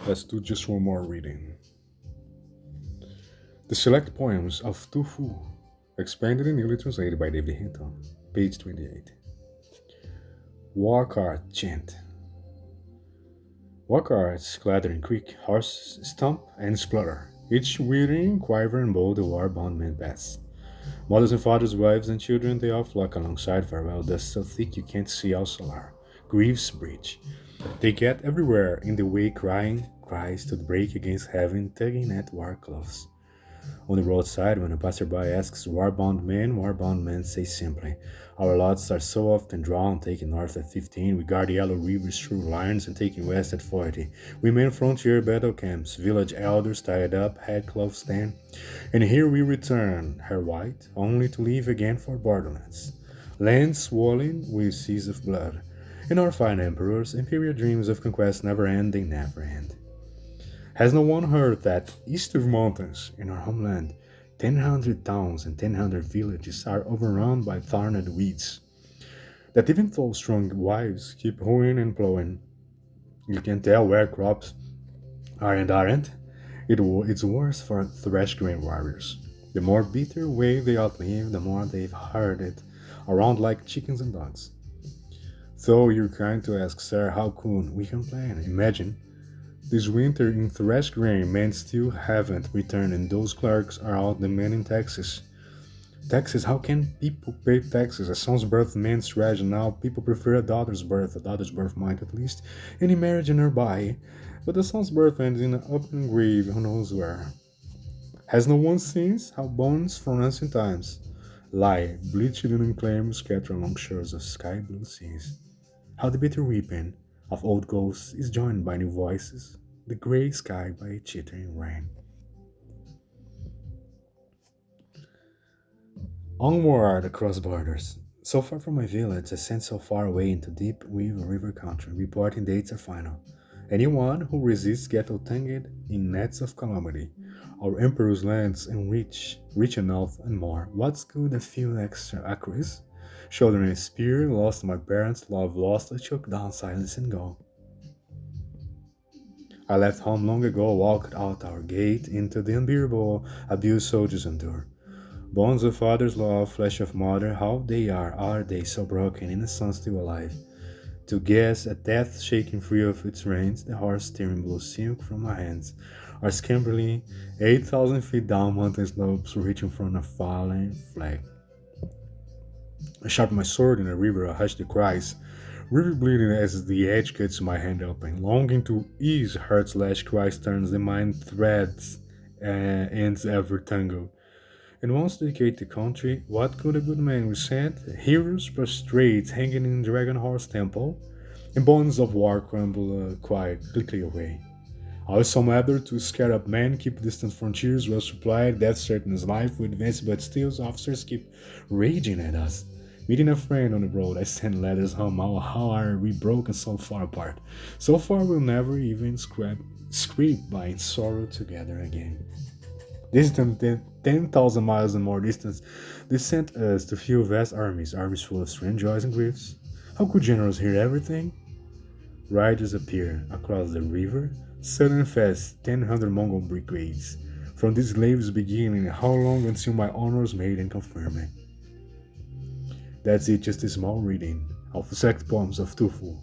Let's do just one more reading. The Select Poems of Tufu, expanded and newly translated by David Hinton, page 28. War cart chant. War carts clatter and creak, horses stomp and splutter, each whirring, quiver and bold the war-bound men pass. Mothers and fathers, wives and children, they all flock alongside farewell, dust so thick you can't see our solar. Griefs breach. They get everywhere in the way crying, cries to break against heaven, tugging at war clothes. On the roadside, when a passerby asks war-bound men say simply, our lots are so often drawn, taking north at 15, we guard yellow rivers through lines and taking west at 40. We man frontier battle camps, village elders tied up, headcloths stand, and here we return, hair white, only to leave again for borderlands. Lands swollen with seas of blood, and our fine emperors, imperial dreams of conquest never end, they never end. Has no one heard that east of mountains, in our homeland, 1,000 towns and 1,000 villages are overrun by thorned weeds? That even though strong wives keep hoeing and plowing, you can tell where crops are and aren't? It's worse for thresh grain warriors. The more bitter way they outlive, the more they've herded around like chickens and dogs. So you're kind to ask, sir, how could we complain? Imagine this winter in thresh grain, men still haven't returned, and those clerks are out demanding taxes. Taxes? How can people pay taxes? A son's birth means trash, and now people prefer a daughter's birth might at least, any marriage nearby. But the son's birth ends in an open grave, who knows where. Has no one seen how bones from ancient times lie, bleached and unclaimed, scattered along shores of sky blue seas? How the bitter weeping of old ghosts is joined by new voices, the grey sky by a chittering rain. Onward across borders. So far from my village, I sent so far away into deep weave river country, reporting dates are final. Anyone who resists gets tangled in nets of calamity. Our emperor's lands and rich enough and more. What's good a few extra acres? Shouldering a spear, lost my parents' love, lost I choke down silence and go. I left home long ago, walked out our gate into the unbearable abuse soldiers endure. Bones of father's love, flesh of mother, how they are they so broken, in a son still alive? To guess at death shaking free of its reins, the horse tearing blue silk from my hands, are scampering 8,000 feet down mountain slopes, reaching from a fallen flag. I sharpen my sword in a river, I hush the cries, river bleeding as the edge cuts my hand open, longing to ease heart's lash cries turns the mind threads, ends ever tangled. And once dedicate the country, what could a good man resent? Heroes prostrate, hanging in Dragon Horse Temple, and bones of war crumble quickly away. Always some other to scare up men, keep distant frontiers well supplied, death certain as life would advance, but still officers keep raging at us. Meeting a friend on the road, I send letters home. How are we broken so far apart? So far we'll never even scrape by in sorrow together again. Distant 10,000 miles and more distance, they sent us to few vast armies, armies full of strange joys and griefs. How could generals hear everything? Riders appear across the river, sudden fast 1,000 Mongol brigades. From these slaves beginning, how long until my honors made and confirmed? That's it, just a small reading of the select poems of Tufu